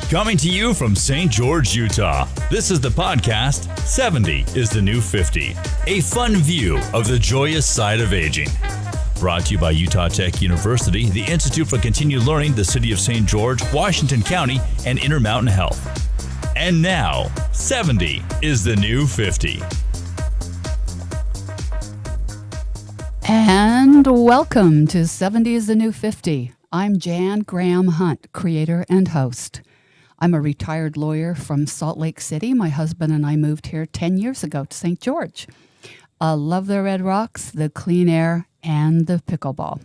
Coming to you from St. George, Utah, this is the podcast 70 is the New 50, a fun view of the joyous side of aging. Brought to you by Utah Tech University, the Institute for Continued Learning, the City of St. George, Washington County, and Intermountain Health. And now, 70 is the New 50. And welcome to 70 is the New 50. I'm Jan Graham Hunt, creator and host. I'm a retired lawyer from Salt Lake City. My husband and I moved here 10 years ago to St. George. I love the Red Rocks, the clean air, and the pickleball.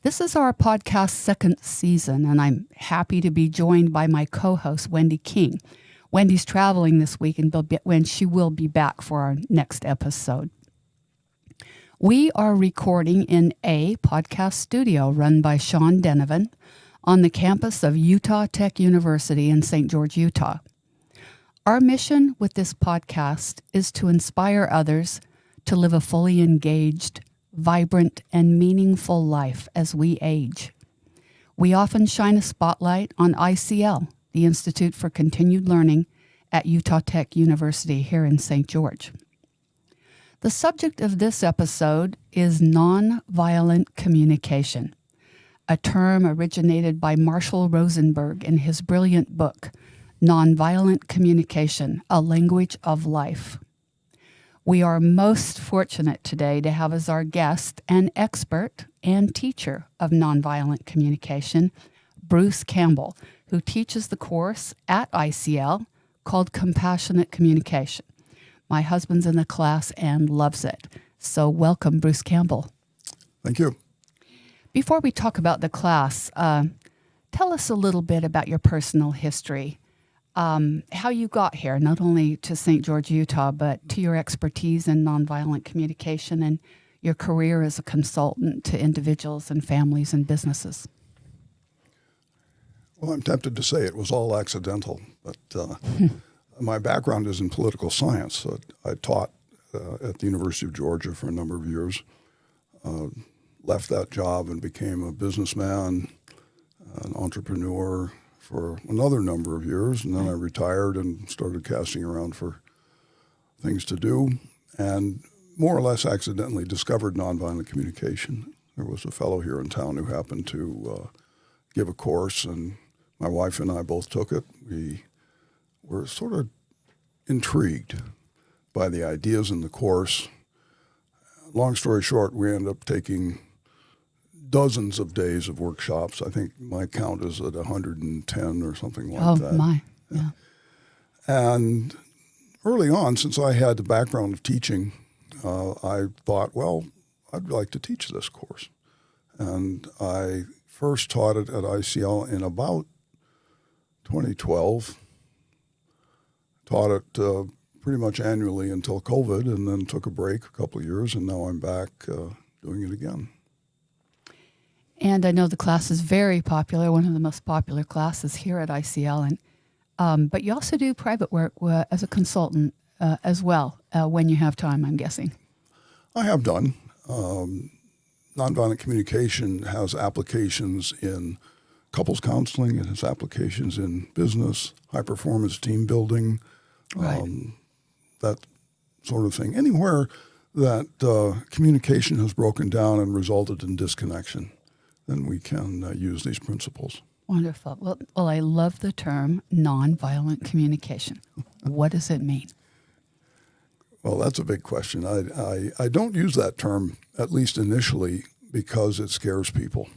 This is our podcast's second season, and I'm happy to be joined by my co-host, Wendy King. Wendy's traveling this week, and when she will be back for our next episode. We are recording in a podcast studio run by Sean Denovan on the campus of Utah Tech University in St. George, Utah. Our mission with this podcast is to inspire others to live a fully engaged, vibrant, and meaningful life as we age. We often shine a spotlight on ICL, the Institute for Continued Learning at Utah Tech University here in St. George. The subject of this episode is nonviolent communication, a term originated by Marshall Rosenberg in his brilliant book, Nonviolent Communication, A Language of Life. We are most fortunate today to have as our guest an expert and teacher of nonviolent communication, Bruce Campbell, who teaches the course at ICL called Compassionate Communication. My husband's in the class and loves it. So welcome, Bruce Campbell. Thank you. Before we talk about the class, tell us a little bit about your personal history, how you got here, not only to St. George, Utah, but to your expertise in nonviolent communication and your career as a consultant to individuals and families and businesses. Well, I'm tempted to say it was all accidental, but my background is in political science. So I taught at the University of Georgia for a number of years. Left that job and became a businessman, an entrepreneur for another number of years. And then I retired and started casting around for things to do and more or less accidentally discovered nonviolent communication. There was a fellow here in town who happened to give a course, and my wife and I both took it. We were sort of intrigued by the ideas in the course. Long story short, we ended up taking dozens of days of workshops. I think my count is at 110 or something like that. Oh, my. Yeah. And early on, since I had the background of teaching, I thought, well, I'd like to teach this course. And I first taught it at ICL in about 2012. Taught it pretty much annually until COVID, and then took a break a couple of years, and now I'm back doing it again. And I know the class is very popular, one of the most popular classes here at ICL. And but you also do private work as a consultant as well when you have time, I'm guessing. I have done. Nonviolent communication has applications in couples counseling. It has applications in business, high-performance team building, right. That sort of thing. Anywhere that communication has broken down and resulted in disconnection, then we can use these principles. Wonderful. Well, I love the term nonviolent communication. What does it mean? Well, that's a big question. I don't use that term, at least initially, because it scares people.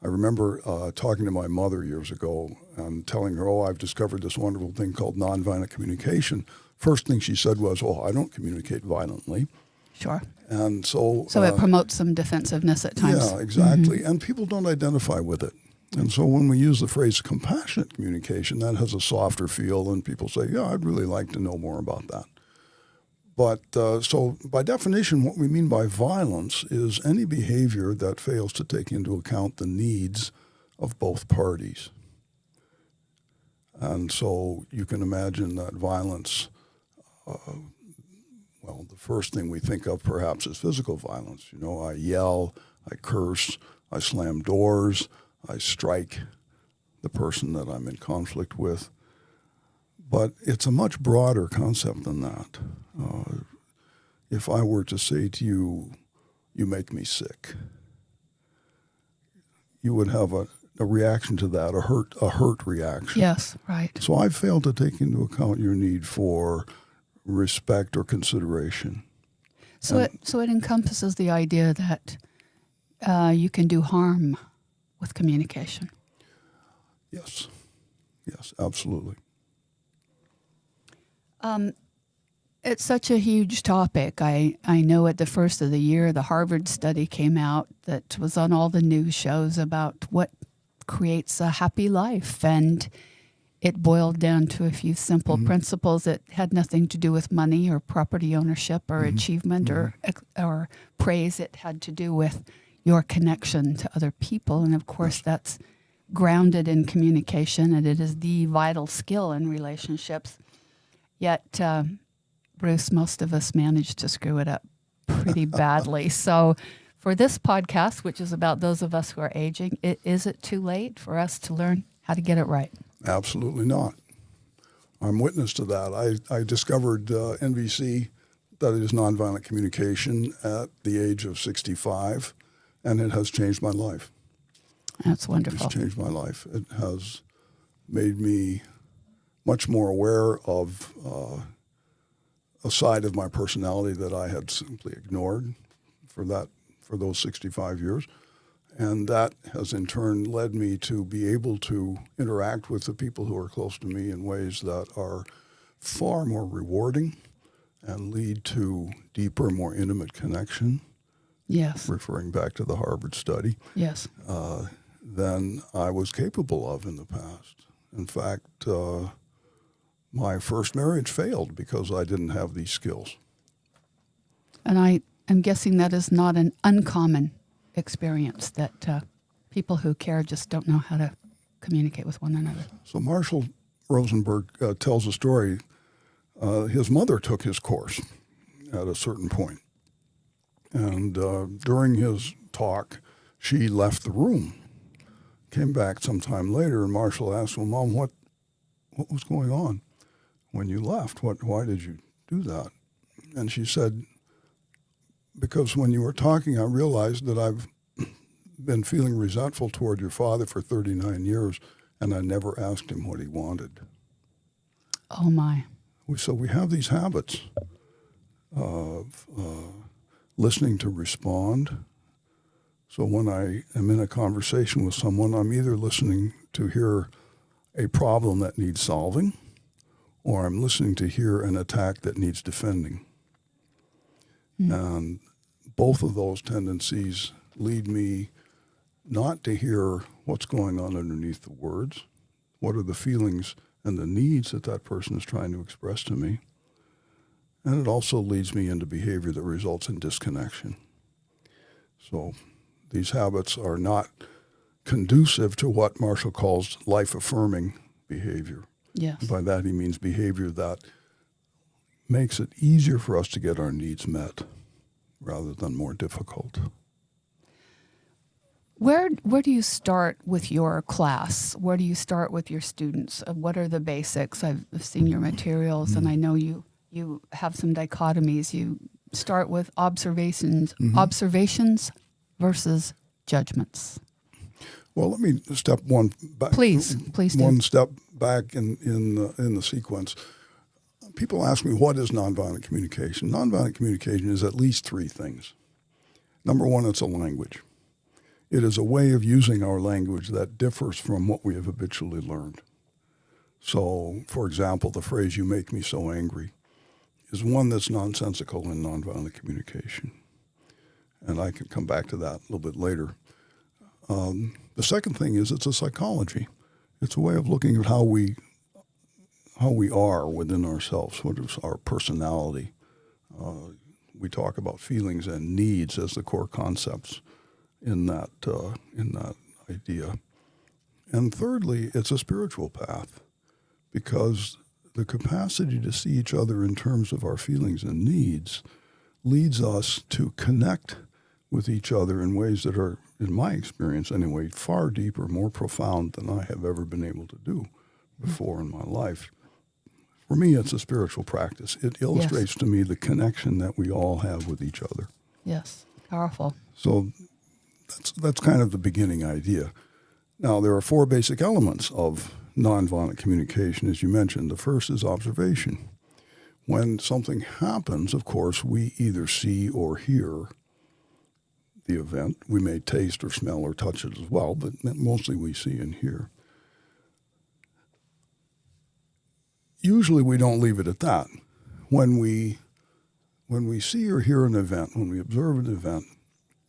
I remember talking to my mother years ago and telling her, I've discovered this wonderful thing called nonviolent communication. First thing she said was, I don't communicate violently. Sure. And so it promotes some defensiveness at times. Yeah, exactly. Mm-hmm. And people don't identify with it. And so when we use the phrase compassionate communication, that has a softer feel, and people say, I'd really like to know more about that. But so by definition, what we mean by violence is any behavior that fails to take into account the needs of both parties. And so you can imagine that violence, the first thing we think of perhaps is physical violence. I yell, I curse, I slam doors, I strike, the person that I'm in conflict with. But it's a much broader concept than that. If I were to say to you, you make me sick, you would have a reaction to that, a hurt reaction. Yes, right. So I failed to take into account your need for respect or consideration. So it encompasses the idea that you can do harm with communication. Yes, absolutely. It's such a huge topic. I know at the first of the year, the Harvard study came out that was on all the news shows about what creates a happy life. And it boiled down to a few simple principles that had nothing to do with money or property ownership or achievement or praise. It had to do with your connection to other people. And of course, that's grounded in communication, and it is the vital skill in relationships. Yet, Bruce, most of us manage to screw it up pretty badly. So for this podcast, which is about those of us who are aging, is it too late for us to learn how to get it right? Absolutely not. I'm witness to that. I discovered NVC, that is nonviolent communication, at the age of 65, and it has changed my life. That's wonderful. It's changed my life. It has made me much more aware of a side of my personality that I had simply ignored for those 65 years. And that has in turn led me to be able to interact with the people who are close to me in ways that are far more rewarding and lead to deeper, more intimate connection. Yes. Referring back to the Harvard study. Yes. Than I was capable of in the past. In fact, my first marriage failed because I didn't have these skills. And I am guessing that is not an uncommon experience, that people who care just don't know how to communicate with one another. So Marshall Rosenberg tells a story. His mother took his course at a certain point. And during his talk, she left the room. Came back sometime later, and Marshall asked, well, Mom, what was going on when you left? Why did you do that? And she said, because when you were talking, I realized that I've been feeling resentful toward your father for 39 years, and I never asked him what he wanted. Oh, my. So we have these habits of listening to respond. So when I am in a conversation with someone, I'm either listening to hear a problem that needs solving, or I'm listening to hear an attack that needs defending. And both of those tendencies lead me not to hear what's going on underneath the words, what are the feelings and the needs that that person is trying to express to me. And it also leads me into behavior that results in disconnection. So these habits are not conducive to what Marshall calls life-affirming behavior. Yes. By that he means behavior that makes it easier for us to get our needs met rather than more difficult. Where do you start with your class? Where do you start with your students? What are the basics? I've seen your materials, and I know you have some dichotomies. You start with observations versus judgments. Well, let me step one back. Please do. One step back in the sequence. People ask me, what is nonviolent communication? Nonviolent communication is at least three things. Number one, it's a language. It is a way of using our language that differs from what we have habitually learned. So, for example, the phrase, you make me so angry, is one that's nonsensical in nonviolent communication. And I can come back to that a little bit later. The second thing is it's a psychology. It's a way of looking at how we are within ourselves, what is our personality. We talk about feelings and needs as the core concepts in that idea. And thirdly, it's a spiritual path, because the capacity to see each other in terms of our feelings and needs leads us to connect with each other in ways that are in my experience anyway, far deeper, more profound than I have ever been able to do before in my life. For me, it's a spiritual practice. It illustrates to me the connection that we all have with each other. Yes, powerful. So that's kind of the beginning idea. Now, there are 4 basic elements of nonviolent communication, as you mentioned. The first is observation. When something happens, of course, we either see or hear the event. We may taste or smell or touch it as well, but mostly we see and hear. Usually we don't leave it at that. When we see or hear an event, when we observe an event,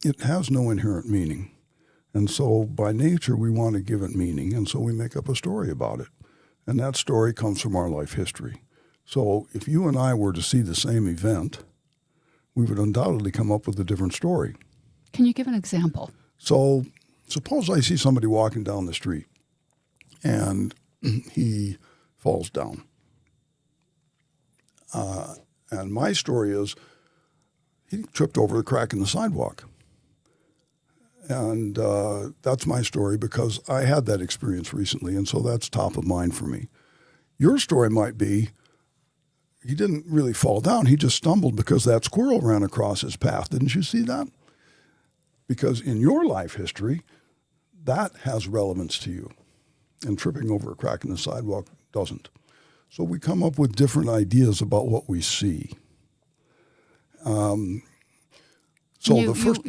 it has no inherent meaning. And so by nature we want to give it meaning, and so we make up a story about it. And that story comes from our life history. So if you and I were to see the same event, we would undoubtedly come up with a different story. Can you give an example? So suppose I see somebody walking down the street and he falls down. And my story is he tripped over the crack in the sidewalk. And that's my story because I had that experience recently, and so that's top of mind for me. Your story might be he didn't really fall down. He just stumbled because that squirrel ran across his path. Didn't you see that? Because in your life history, that has relevance to you. And tripping over a crack in the sidewalk doesn't. So we come up with different ideas about what we see. You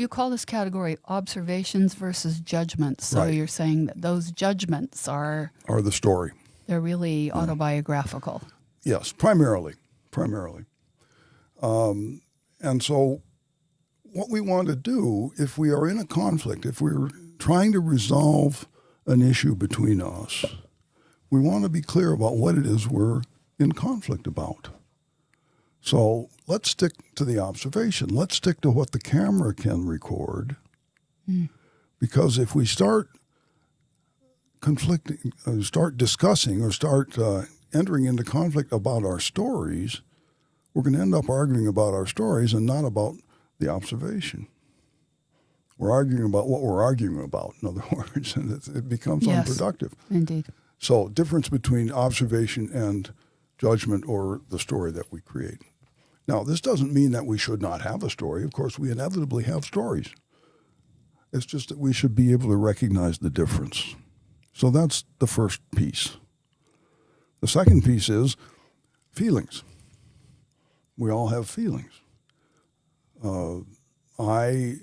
call this category observations versus judgments. So Right. You're saying that those judgments are the story. They're really autobiographical. Yes, primarily. And so what we want to do, if we are in a conflict, if we're trying to resolve an issue between us, we want to be clear about what it is we're in conflict about. So let's stick to the observation. Let's stick to what the camera can record. Because if we start conflicting, start discussing or start entering into conflict about our stories, we're going to end up arguing about our stories and not about the observation. We're arguing about what we're arguing about, in other words, and it becomes unproductive. Indeed. So difference between observation and judgment or the story that we create. Now, this doesn't mean that we should not have a story. Of course, we inevitably have stories. It's just that we should be able to recognize the difference. So that's the first piece. The second piece is feelings. We all have feelings. I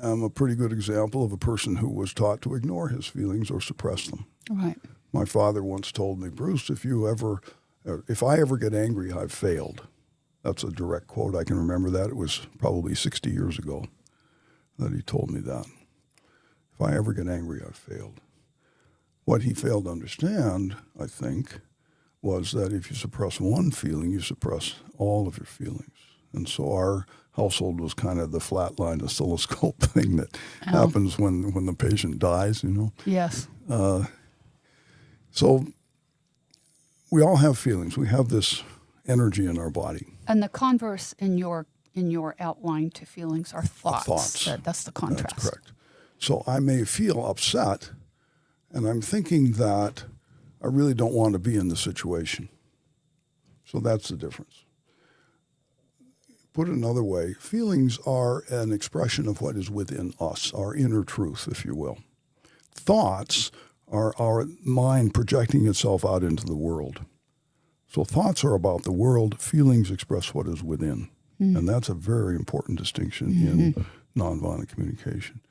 am a pretty good example of a person who was taught to ignore his feelings or suppress them. Right. My father once told me, Bruce, if I ever get angry, I've failed. That's a direct quote. I can remember that. It was probably 60 years ago that he told me that. If I ever get angry, I've failed. What he failed to understand, I think, was that if you suppress one feeling, you suppress all of your feelings. And so our household was kind of the flatline oscilloscope thing that happens when the patient dies, you know. Yes. So we all have feelings. We have this energy in our body. And the converse in your outline to feelings are thoughts. Thoughts. That's the contrast. That's correct. So I may feel upset, and I'm thinking that I really don't want to be in the situation. So that's the difference. Put it another way, feelings are an expression of what is within us, our inner truth, if you will. Thoughts are our mind projecting itself out into the world. So thoughts are about the world, feelings express what is within. And that's a very important distinction in nonviolent communication.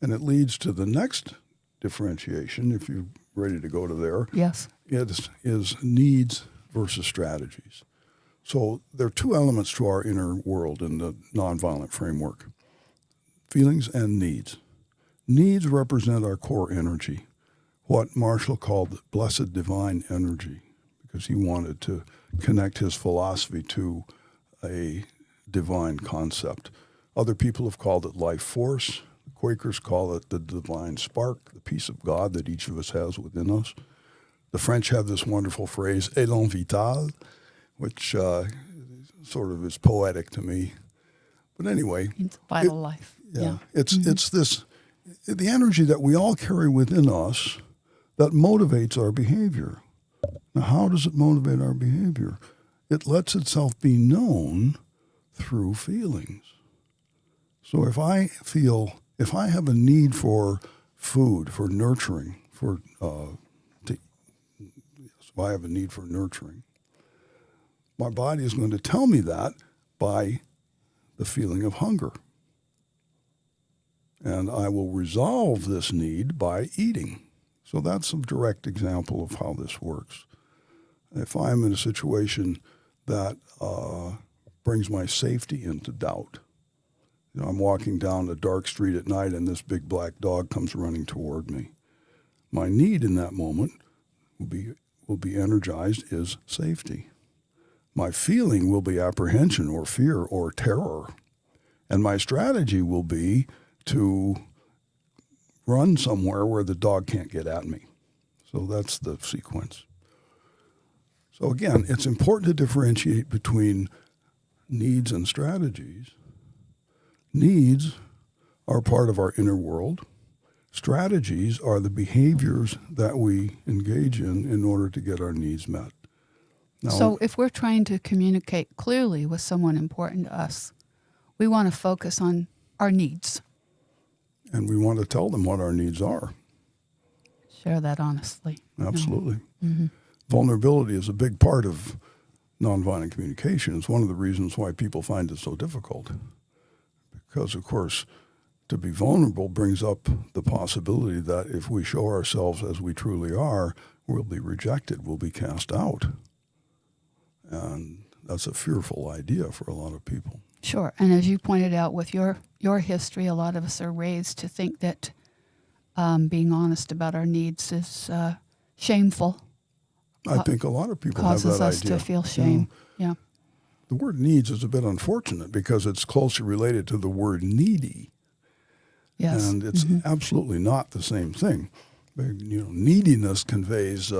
And it leads to the next differentiation, if you're ready to go to there. Yes. It is needs versus strategies. So there are two elements to our inner world in the nonviolent framework, feelings and needs. Needs represent our core energy, what Marshall called blessed divine energy, because he wanted to connect his philosophy to a divine concept. Other people have called it life force. The Quakers call it the divine spark, the peace of God that each of us has within us. The French have this wonderful phrase, élan vital, which sort of is poetic to me. But anyway. It's vital life. Yeah. It's this the energy that we all carry within us that motivates our behavior. Now, how does it motivate our behavior? It lets itself be known through feelings. So if I have a need for food, for nurturing, if I have a need for nurturing, my body is going to tell me that by the feeling of hunger. And I will resolve this need by eating. So that's a direct example of how this works. If I'm in a situation that brings my safety into doubt, I'm walking down a dark street at night and this big black dog comes running toward me. My need in that moment will be energized is safety. My feeling will be apprehension or fear or terror. And my strategy will be to run somewhere where the dog can't get at me. So that's the sequence. So again, it's important to differentiate between needs and strategies. Needs are part of our inner world. Strategies are the behaviors that we engage in order to get our needs met. Now, so if we're trying to communicate clearly with someone important to us, we want to focus on our needs. And we want to tell them what our needs are. Share that honestly. Absolutely. Mm-hmm. Vulnerability is a big part of nonviolent communication. It's one of the reasons why people find it so difficult. Because, of course, to be vulnerable brings up the possibility that if we show ourselves as we truly are, we'll be rejected, we'll be cast out. And that's a fearful idea for a lot of people. Sure. And as you pointed out with your history, a lot of us are raised to think that being honest about our needs is shameful. I think a lot of people have that idea. Causes us to feel shame. Yeah. The word needs is a bit unfortunate because it's closely related to the word needy. Yes. And it's absolutely not the same thing. Neediness conveys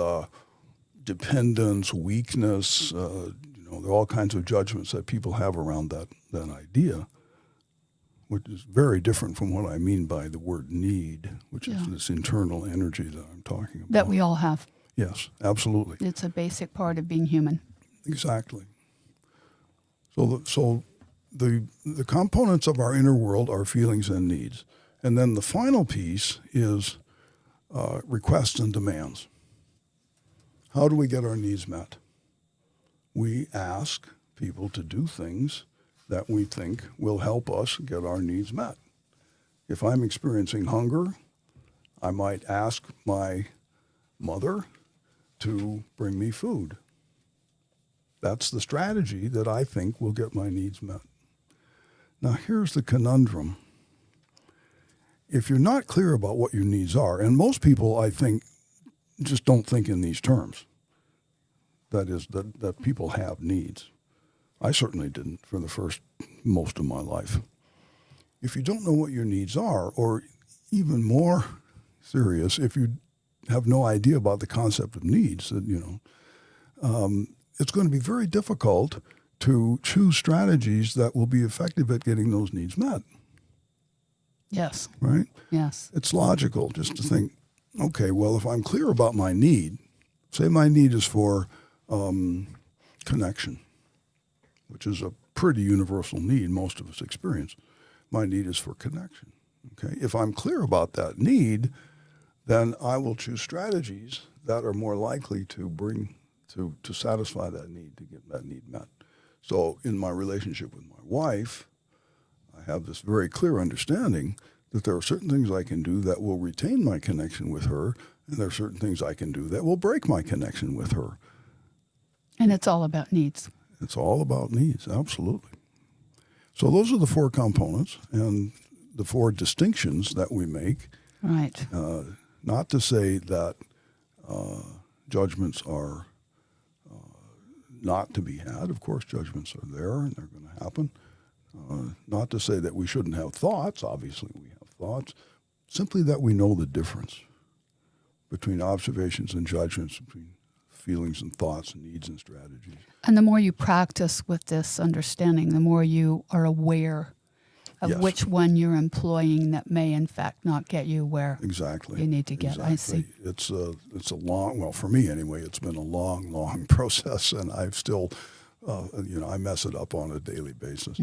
dependence, weakness. There are all kinds of judgments that people have around that idea, which is very different from what I mean by the word need, which is this internal energy that I'm talking about. That we all have. Yes, absolutely. It's a basic part of being human. Exactly. So the components of our inner world are feelings and needs. And then the final piece is requests and demands. How do we get our needs met? We ask people to do things that we think will help us get our needs met. If I'm experiencing hunger, I might ask my mother to bring me food. That's the strategy that I think will get my needs met. Now, here's the conundrum. If you're not clear about what your needs are, and most people, I think, just don't think in these terms, that is, that people have needs. I certainly didn't for the first most of my life. If you don't know what your needs are, or even more serious, if you have no idea about the concept of needs, it's going to be very difficult to choose strategies that will be effective at getting those needs met. Yes. Right? Yes. It's logical just to think, okay, well, if I'm clear about my need, say my need is for connection, which is a pretty universal need most of us experience. My need is for connection. Okay? If I'm clear about that need, then I will choose strategies that are more likely to satisfy that need, to get that need met. So in my relationship with my wife, I have this very clear understanding that there are certain things I can do that will retain my connection with her, and there are certain things I can do that will break my connection with her. And it's all about needs. It's all about needs, absolutely. So those are the four components and the four distinctions that we make. Right. Not to say that judgments are not to be had. Of course, judgments are there and they're going to happen. Not to say that we shouldn't have thoughts. Obviously, we have thoughts. Simply that we know the difference between observations and judgments, between feelings and thoughts and needs and strategies. And the more you practice with this understanding, the more you are aware of Yes. which one you're employing that may in fact not get you where Exactly. you need to get. Exactly. I see. It's a long, well, for me anyway, it's been a long process, and I've still, I mess it up on a daily basis.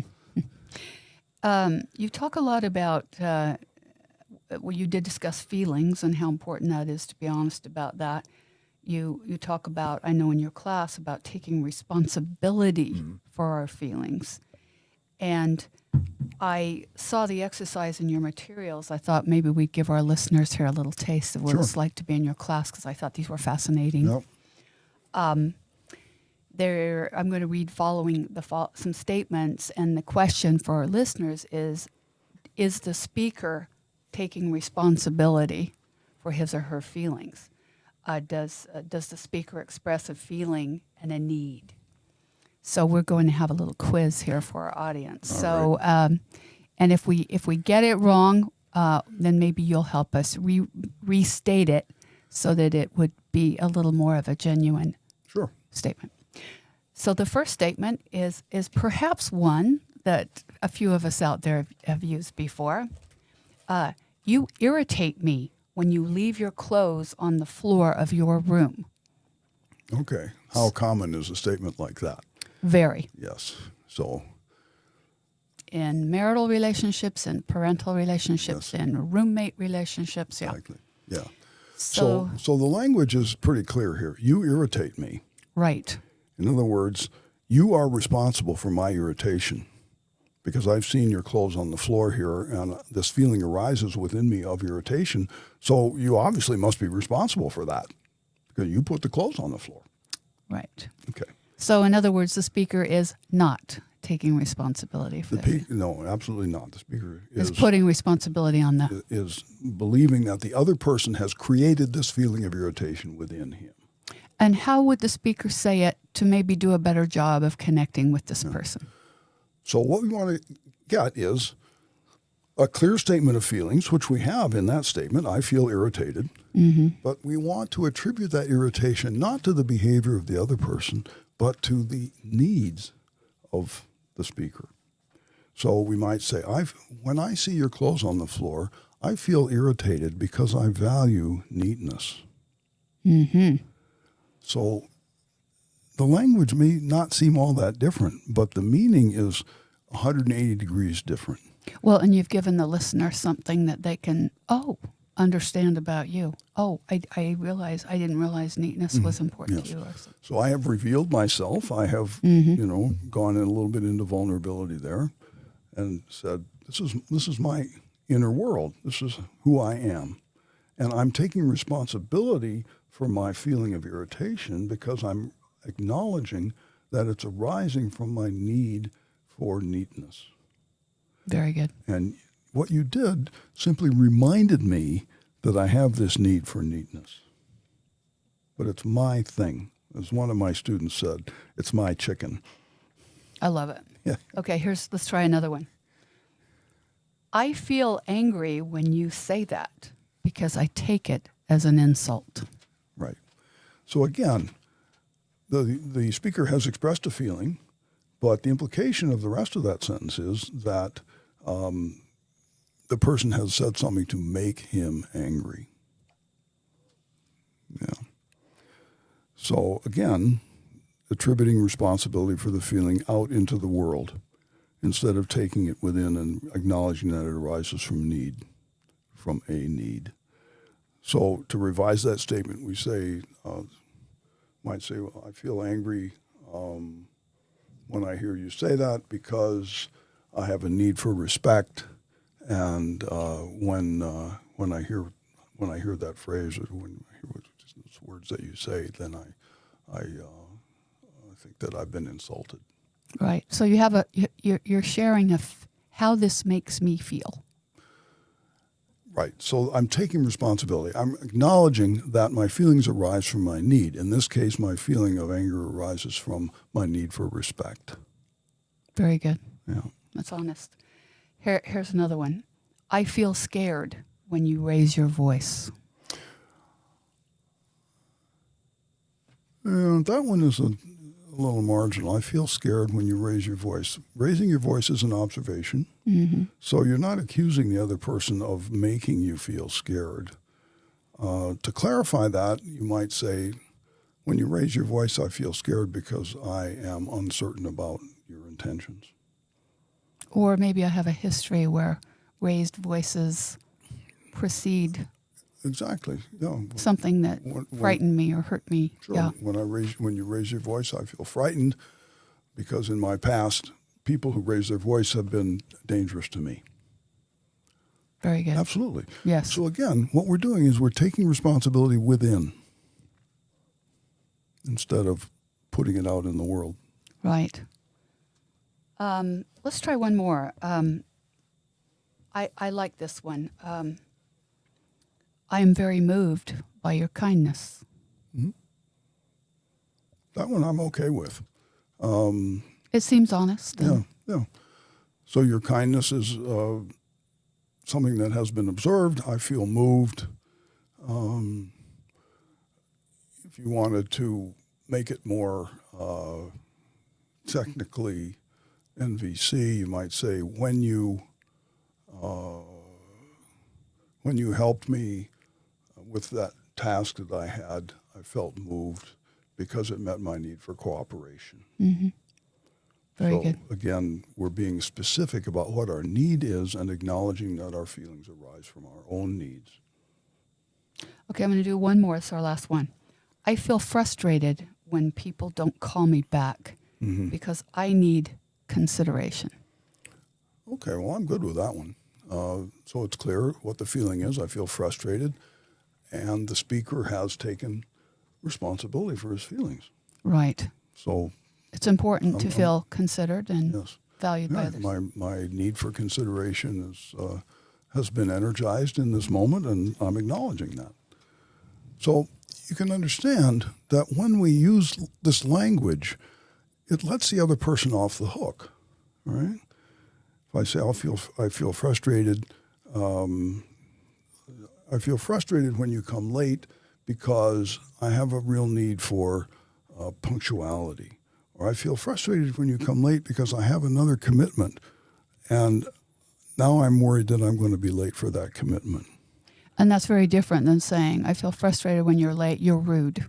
You talk a lot about, you did discuss feelings and how important that is to be honest about that. You talk about, I know in your class, about taking responsibility for our feelings. And I saw the exercise in your materials. I thought maybe we'd give our listeners here a little taste of what it's like to be in your class, because I thought these were fascinating. Yep. I'm going to read following some statements, and the question for our listeners is the speaker taking responsibility for his or her feelings? Does the speaker express a feeling and a need? So we're going to have a little quiz here for our audience. All right. And if we get it wrong, then maybe you'll help us restate it so that it would be a little more of a genuine statement. So the first statement is perhaps one that a few of us out there have used before. You irritate me when you leave your clothes on the floor of your room. Okay. How common is a statement like that? Very. Yes. So in marital relationships, in parental relationships, in roommate relationships. Yeah. Exactly. Yeah. So the language is pretty clear here. You irritate me. Right. In other words, you are responsible for my irritation because I've seen your clothes on the floor here, and this feeling arises within me of irritation. So you obviously must be responsible for that because you put the clothes on the floor. Right. Okay. So in other words, the speaker is not taking responsibility for that. No, absolutely not. The speaker is putting responsibility on that. Is believing that the other person has created this feeling of irritation within him. And how would the speaker say it to maybe do a better job of connecting with this person? So what we want to get is a clear statement of feelings, which we have in that statement. I feel irritated. Mm-hmm. But we want to attribute that irritation not to the behavior of the other person, but to the needs of the speaker. So we might say, when I see your clothes on the floor, I feel irritated because I value neatness. Mm-hmm. So the language may not seem all that different, but the meaning is 180 degrees different. Well, and you've given the listener something that they can, understand about you. I didn't realize neatness was important to you. Or something. So I have revealed myself. I have, gone in a little bit into vulnerability there and said, this is my inner world. This is who I am. And I'm taking responsibility for my feeling of irritation because I'm acknowledging that it's arising from my need for neatness. Very good. And what you did simply reminded me that I have this need for neatness. But it's my thing. As one of my students said, it's my chicken. I love it. Yeah. Okay, let's try another one. I feel angry when you say that because I take it as an insult. Right. So again, the speaker has expressed a feeling, but the implication of the rest of that sentence is that the person has said something to make him angry. Yeah. So again, attributing responsibility for the feeling out into the world instead of taking it within and acknowledging that it arises from a need. So to revise that statement, we might say, well, I feel angry when I hear you say that because I have a need for respect, and when I hear that phrase or when I hear those words that you say, then I think that I've been insulted. Right. So you're sharing how this makes me feel. Right. So I'm taking responsibility. I'm acknowledging that my feelings arise from my need. In this case, my feeling of anger arises from my need for respect. Very good. Yeah. That's honest. Here's another one. I feel scared when you raise your voice. And that one is a little marginal. I feel scared when you raise your voice. Raising your voice is an observation. Mm-hmm. So you're not accusing the other person of making you feel scared. To clarify that, you might say, when you raise your voice, I feel scared because I am uncertain about your intentions. Or maybe I have a history where raised voices precede Exactly. Yeah. something that frightened me or hurt me. Sure. Yeah. When you raise your voice, I feel frightened because in my past, people who raise their voice have been dangerous to me. Very good. Absolutely. Yes. So again, what we're doing is we're taking responsibility within instead of putting it out in the world. Right. Let's try one more. I like this one. I am very moved by your kindness. Mm-hmm. That one I'm okay with. It seems honest. Yeah. So your kindness is something that has been observed. I feel moved. If you wanted to make it more technically NVC, you might say when you helped me with that task that I had, I felt moved because it met my need for cooperation. Mm-hmm. Very good. Again, we're being specific about what our need is and acknowledging that our feelings arise from our own needs. Okay, I'm going to do one more. It's our last one. I feel frustrated when people don't call me back because I need consideration. Okay, well, I'm good with that one. So it's clear what the feeling is. I feel frustrated, and the speaker has taken responsibility for his feelings. Right. So it's important to feel considered and yes. valued by others. My need for consideration has been energized in this moment, and I'm acknowledging that. So you can understand that when we use this language, it lets the other person off the hook, right? If I say I feel frustrated, I feel frustrated when you come late because I have a real need for punctuality. Or I feel frustrated when you come late because I have another commitment, and now I'm worried that I'm going to be late for that commitment. And that's very different than saying, I feel frustrated when you're late, you're rude.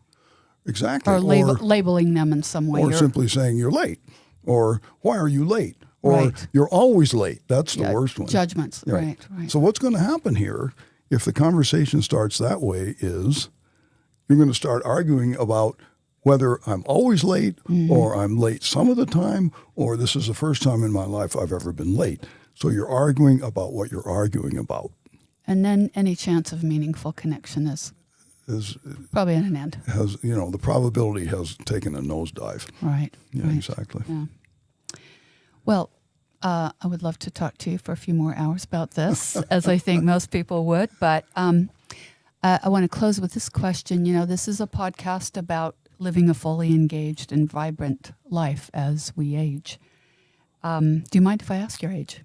Exactly. Or labeling them in some way. Or simply saying you're late. Or why are you late? Or right. You're always late. That's the worst one. Judgments. Yeah. Right. So what's going to happen here, if the conversation starts that way, is you're going to start arguing about whether I'm always late or I'm late some of the time, or this is the first time in my life I've ever been late. So you're arguing about what you're arguing about. And then any chance of meaningful connection is probably at an end. The probability has taken a nosedive. Right. Yeah, right. Exactly. Yeah. Well, I would love to talk to you for a few more hours about this, as I think most people would. But I want to close with this question. This is a podcast about living a fully engaged and vibrant life as we age. Do you mind if I ask your age?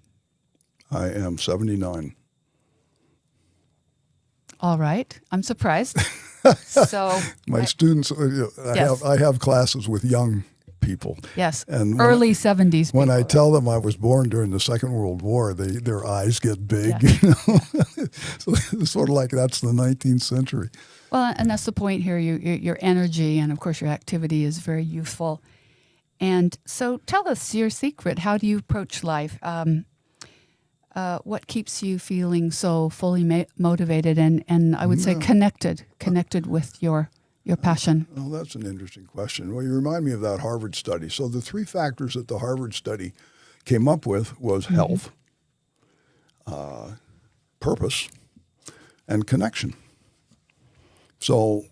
I am 79. All right. I'm surprised. So my students, I have classes with young people. Yes. And early 70s people. When I tell them I was born during the Second World War, their eyes get big. Yeah. So it's sort of like that's the 19th century. Well, and that's the point here. Your energy and, of course, your activity is very youthful. And so tell us your secret. How do you approach life? What keeps you feeling so fully motivated and I would say connected with your passion? Well, that's an interesting question. Well, you remind me of that Harvard study. So the three factors that the Harvard study came up with was health, purpose, and connection. So,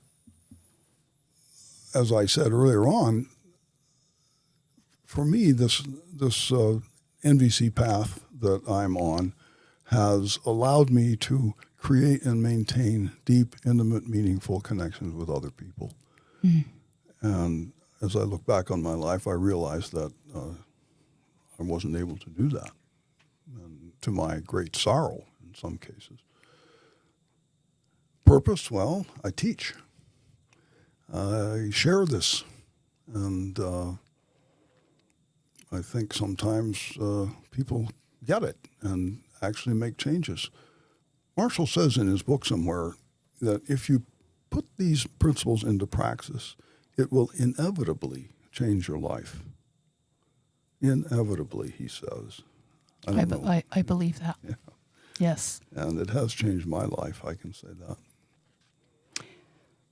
as I said earlier on, for me, this NVC path that I'm on has allowed me to create and maintain deep, intimate, meaningful connections with other people. And as I look back on my life, I realized that I wasn't able to do that, and to my great sorrow in some cases. Purpose, well, I teach. I share this And I think sometimes people get it and actually make changes. Marshall says in his book somewhere that if you put these principles into praxis, it will inevitably change your life. Inevitably, he says. I believe that. Yeah. Yes. And it has changed my life, I can say that.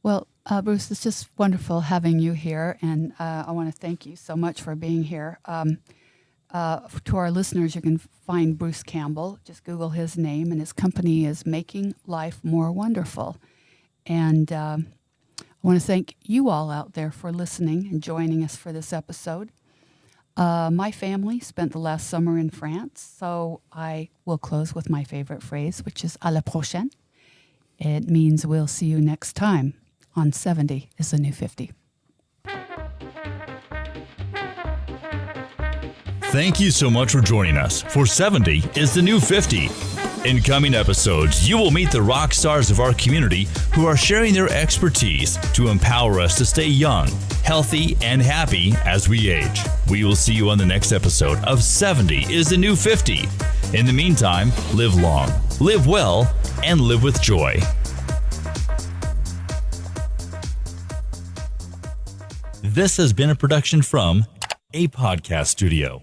Well, Bruce, it's just wonderful having you here, and I want to thank you so much for being here. To our listeners, you can find Bruce Campbell. Just Google his name, and his company is Making Life More Wonderful. And I want to thank you all out there for listening and joining us for this episode. My family spent the last summer in France, so I will close with my favorite phrase, which is à la prochaine. It means we'll see you next time on 70 is the New 50. Thank you so much for joining us for 70 is the New 50. In coming episodes, you will meet the rock stars of our community who are sharing their expertise to empower us to stay young, healthy, and happy as we age. We will see you on the next episode of 70 is the New 50. In the meantime, live long, live well, and live with joy. This has been a production from a podcast studio.